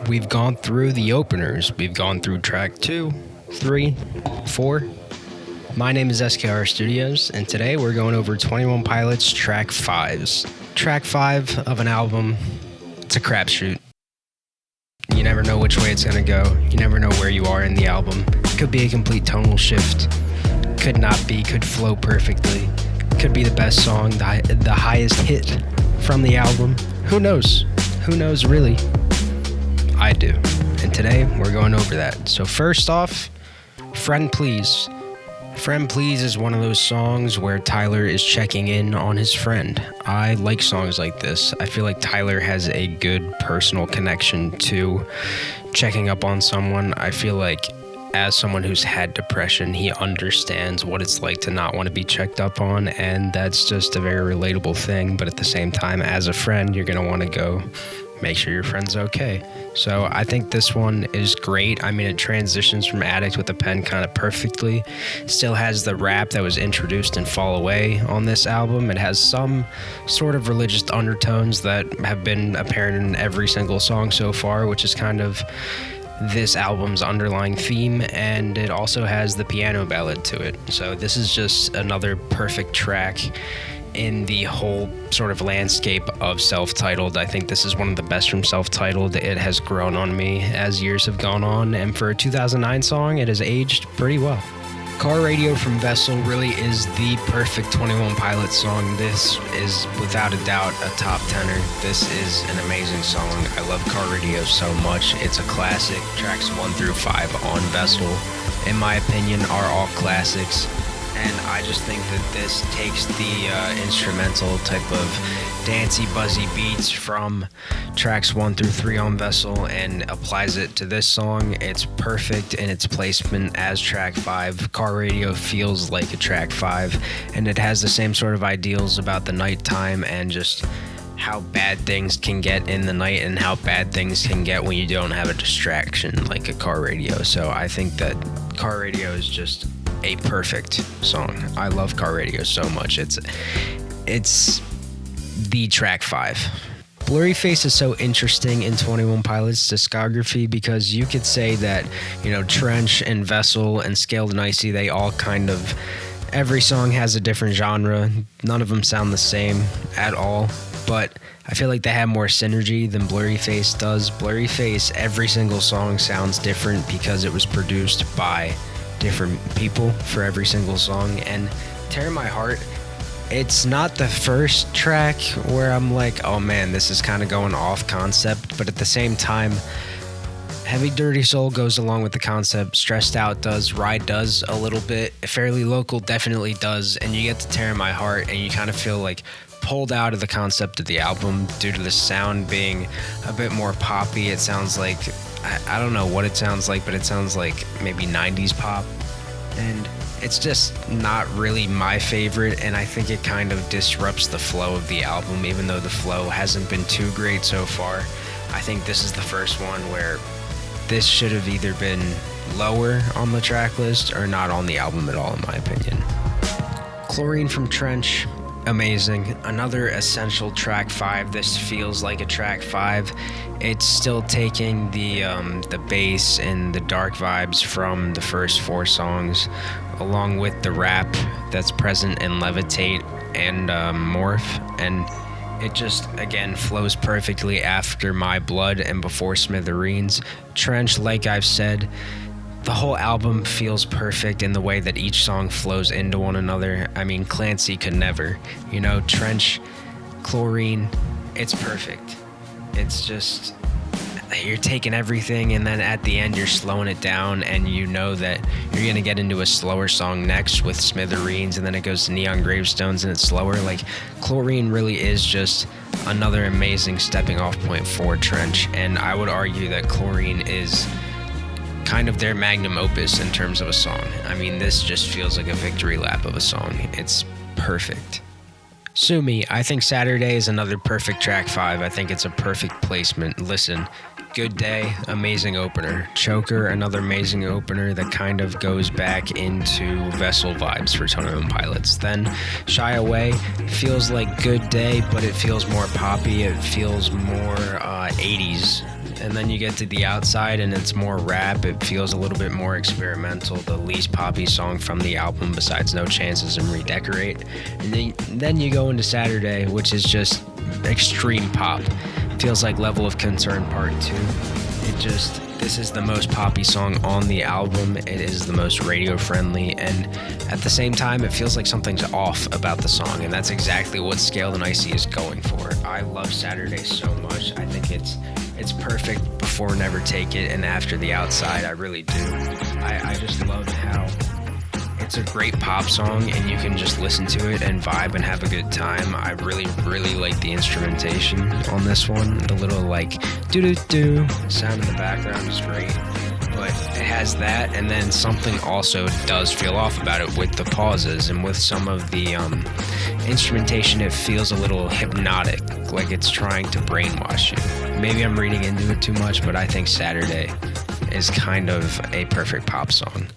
we've gone through the openers. We've gone through track 2, 3, 4. My name is SKR Studios, and today we're going over 21 Pilots track 5s. Track 5 of an album, it's a crapshoot. You never know which way it's going to go. You never know where you are in the album. Could be a complete tonal shift. Could not be. Could flow perfectly. Could be the best song, the highest hit from the album. Who knows? Who knows really? I do. And today we're going over that. So first off, Friend Please. Friend Please is one of those songs where Tyler is checking in on his friend. I like songs like this. I feel like Tyler has a good personal connection to checking up on someone. I feel like as someone who's had depression, he understands what it's like to not want to be checked up on, and that's just a very relatable thing. But at the same time, as a friend, you're going to want to go make sure your friend's okay. So I think this one is great. I mean, it transitions from Addict with a Pen kind of perfectly. Still has the rap that was introduced in Fall Away on this album. It has some sort of religious undertones that have been apparent in every single song so far, which is kind of this album's underlying theme, and it also has the piano ballad to it. So this is just another perfect track in the whole sort of landscape of Self-Titled. I think this is one of the best from Self-Titled. It has grown on me as years have gone on, and for a 2009 song, it has aged pretty well. Car Radio from Vessel really is the perfect 21 Pilots song. This is without a doubt a top tenor. This is an amazing song. I love Car Radio so much. It's a classic. Tracks 1 through 5 on Vessel, in my opinion, are all classics. And I just think that this takes the instrumental type of dancey, buzzy beats from tracks 1 through 3 on Vessel and applies it to this song. It's perfect in its placement as track 5. Car Radio feels like a track 5, and it has the same sort of ideals about the nighttime and just how bad things can get in the night and how bad things can get when you don't have a distraction like a car radio. So I think that Car Radio is just a perfect song. I love Car Radio so much. It's the track 5. Blurryface is so interesting in 21 Pilots discography because you could say that, you know, Trench and Vessel and Scaled and Icy, they all kind of, every song has a different genre. None of them sound the same at all, but I feel like they have more synergy than Blurryface does. Blurryface, every single song sounds different because it was produced by different people for every single song. And Tear My Heart, it's not the first track where I'm like, oh man, this is kind of going off concept, but at the same time, Heavy Dirty Soul goes along with the concept. Stressed Out does, Ride does a little bit, Fairly Local definitely does, and you get to Tear My Heart and you kind of feel like pulled out of the concept of the album due to the sound being a bit more poppy. It sounds like, I don't know what it sounds like, but it sounds like maybe 90s pop, and it's just not really my favorite, and I think it kind of disrupts the flow of the album, even though the flow hasn't been too great so far. I think this is the first one where this should have either been lower on the track list or not on the album at all, in my opinion. Chlorine from Trench, amazing. Another essential track 5. This feels like a track 5. It's still taking the bass and the dark vibes from the first 4 songs, along with the rap that's present in Levitate and Morph, and it just, again, flows perfectly after My Blood and before Smithereens. Trench, like I've said, the whole album feels perfect in the way that each song flows into one another. I mean, Clancy could never. You know, Trench, Chlorine, it's perfect. It's just, you're taking everything and then at the end you're slowing it down, and you know that you're going to get into a slower song next with Smithereens, and then it goes to Neon Gravestones and it's slower. Like, Chlorine really is just another amazing stepping off point for Trench, and I would argue that Chlorine is kind of their magnum opus in terms of a song. I mean, this just feels like a victory lap of a song. It's perfect. Sue Me, I think Saturday is another perfect track 5. I think it's a perfect placement. Listen, Good Day, amazing opener. Choker, another amazing opener that kind of goes back into Vessel vibes for 21 Pilots. Then Shy Away feels like Good Day, but it feels more poppy. It feels more 80s And then you get to The Outside and it's more rap. It feels a little bit more experimental. The least poppy song from the album besides No Chances and Redecorate. And then you go into Saturday, which is just extreme pop. Feels like Level of Concern Part 2. This is the most poppy song on the album. It is the most radio friendly, and at the same time, it feels like something's off about the song, and that's exactly what Scaled and Icy is going for. I love Saturday so much. I think it's perfect before Never Take It and after The Outside. I really do. I just love how it's a great pop song and you can just listen to it and vibe and have a good time. I really, really like the instrumentation on this one. The little like doo-doo-doo sound in the background is great. But it has that, and then something also does feel off about it with the pauses and with some of the instrumentation. It feels a little hypnotic, like it's trying to brainwash you. Maybe I'm reading into it too much, but I think Saturday is kind of a perfect pop song.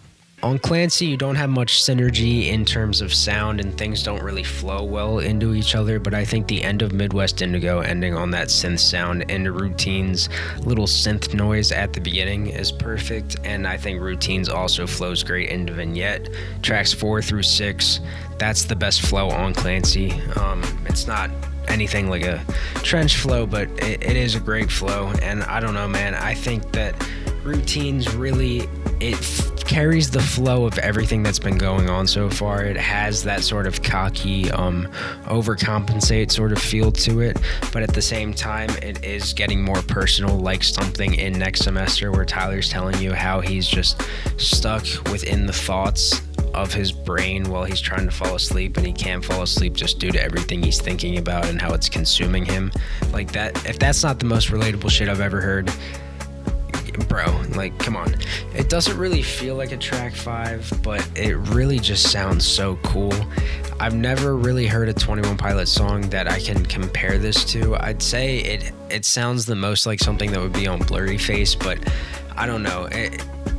On Clancy, you don't have much synergy in terms of sound and things don't really flow well into each other, but I think the end of Midwest Indigo ending on that synth sound and Routine's little synth noise at the beginning is perfect, and I think Routines also flows great into Vignette. Tracks 4 through 6, that's the best flow on Clancy. It's not anything like a trench flow, but it is a great flow, and I don't know, man, I think that Routines really, it carries the flow of everything that's been going on so far. It has that sort of cocky, overcompensate sort of feel to it, but at the same time, it is getting more personal, like something in Next Semester where Tyler's telling you how he's just stuck within the thoughts of his brain while he's trying to fall asleep, and he can't fall asleep just due to everything he's thinking about and how it's consuming him. Like that, if that's not the most relatable shit I've ever heard, bro, like, come on. It doesn't really feel like a track 5, but it really just sounds so cool. I've never really heard a 21 Pilots song that I can compare this to. I'd say it sounds the most like something that would be on Blurryface, but I don't know.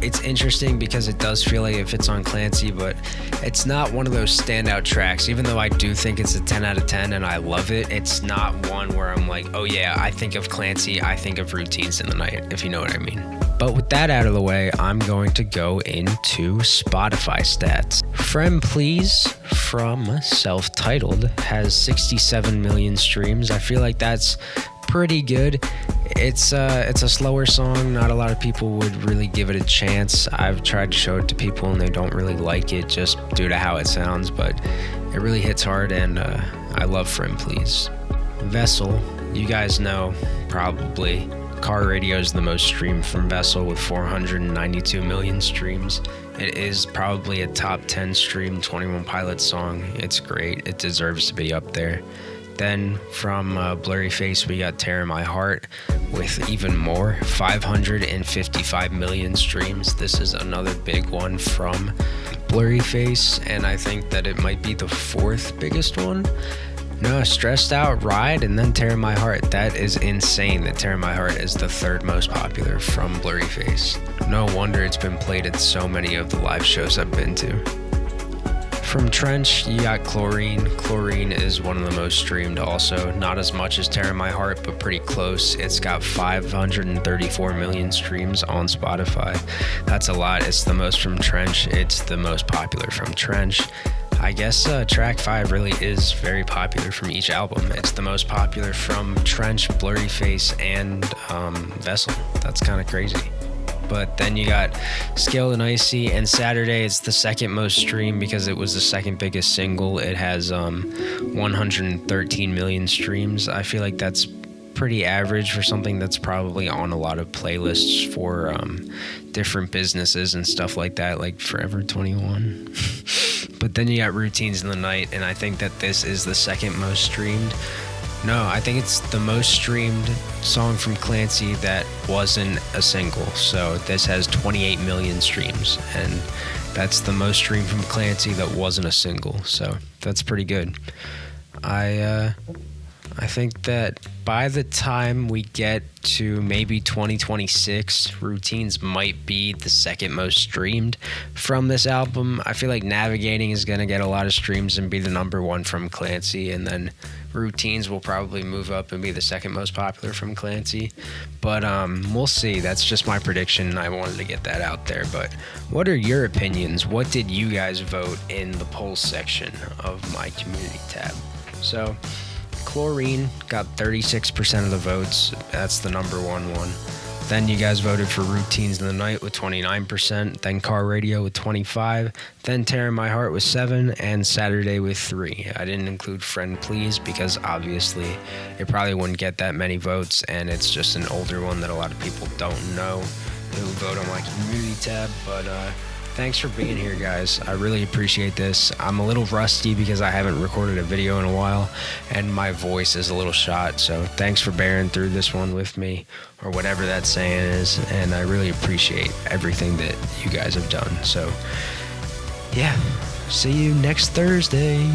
It's interesting because it does feel like it fits on Clancy, but it's not one of those standout tracks. Even though I do think it's a 10 out of 10 and I love it, it's not one where I'm like, oh yeah, I think of Clancy, I think of Routines in the Night, if you know what I mean. But with that out of the way, I'm going to go into Spotify stats. Friend Please from Self-Titled has 67 million streams. I feel like that's pretty good. It's a slower song. Not a lot of people would really give it a chance. I've tried to show it to people and they don't really like it just due to how it sounds, but it really hits hard, and I love Friend Please. Vessel, you guys know probably. Car Radio is the most streamed from Vessel with 492 million streams. It is probably a top 10 streamed 21 Pilots song. It's great. It deserves to be up there. Then from Blurryface, we got Tear in My Heart with even more, 555 million streams. This is another big one from Blurryface, and I think that it might be the 4th biggest one. No, Stressed Out, Ride, and then Tear in My Heart. That is insane that Tear in My Heart is the 3rd most popular from Blurryface. No wonder it's been played at so many of the live shows I've been to. From Trench, you got Chlorine. Chlorine is one of the most streamed also. Not as much as Tear in My Heart, but pretty close. It's got 534 million streams on Spotify. That's a lot. It's the most from Trench. It's the most popular from Trench. I guess track 5 really is very popular from each album. It's the most popular from Trench, Blurryface, and Vessel. That's kind of crazy. But then you got Scaled and Icy, and Saturday is the 2nd most streamed because it was the 2nd biggest single. It has 113 million streams. I feel like that's pretty average for something that's probably on a lot of playlists for different businesses and stuff like that, like Forever 21. But then you got Routines in the Night, and I think that this is the 2nd most streamed. No, I think it's the most streamed song from Clancy that wasn't a single. So this has 28 million streams, and that's the most streamed from Clancy that wasn't a single. So that's pretty good. I think that by the time we get to maybe 2026, Routines might be the 2nd most streamed from this album. I feel like Navigating is going to get a lot of streams and be the number 1 from Clancy, and then Routines will probably move up and be the second most popular from Clancy. But we'll see. That's just my prediction. I wanted to get that out there. But what are your opinions? What did you guys vote in the polls section of my community tab? So Chlorine got 36% of the votes. That's the number one. Then you guys voted for Routines in the Night with 29%, then Car Radio with 25%, then Tearing My Heart with 7%, and Saturday with 3%. I didn't include Friend Please because obviously it probably wouldn't get that many votes, and it's just an older one that a lot of people don't know who vote on my community tab. But thanks for being here, guys. I really appreciate this. I'm a little rusty because I haven't recorded a video in a while, and my voice is a little shot, so thanks for bearing through this one with me, or whatever that saying is, and I really appreciate everything that you guys have done. So, yeah, see you next Thursday.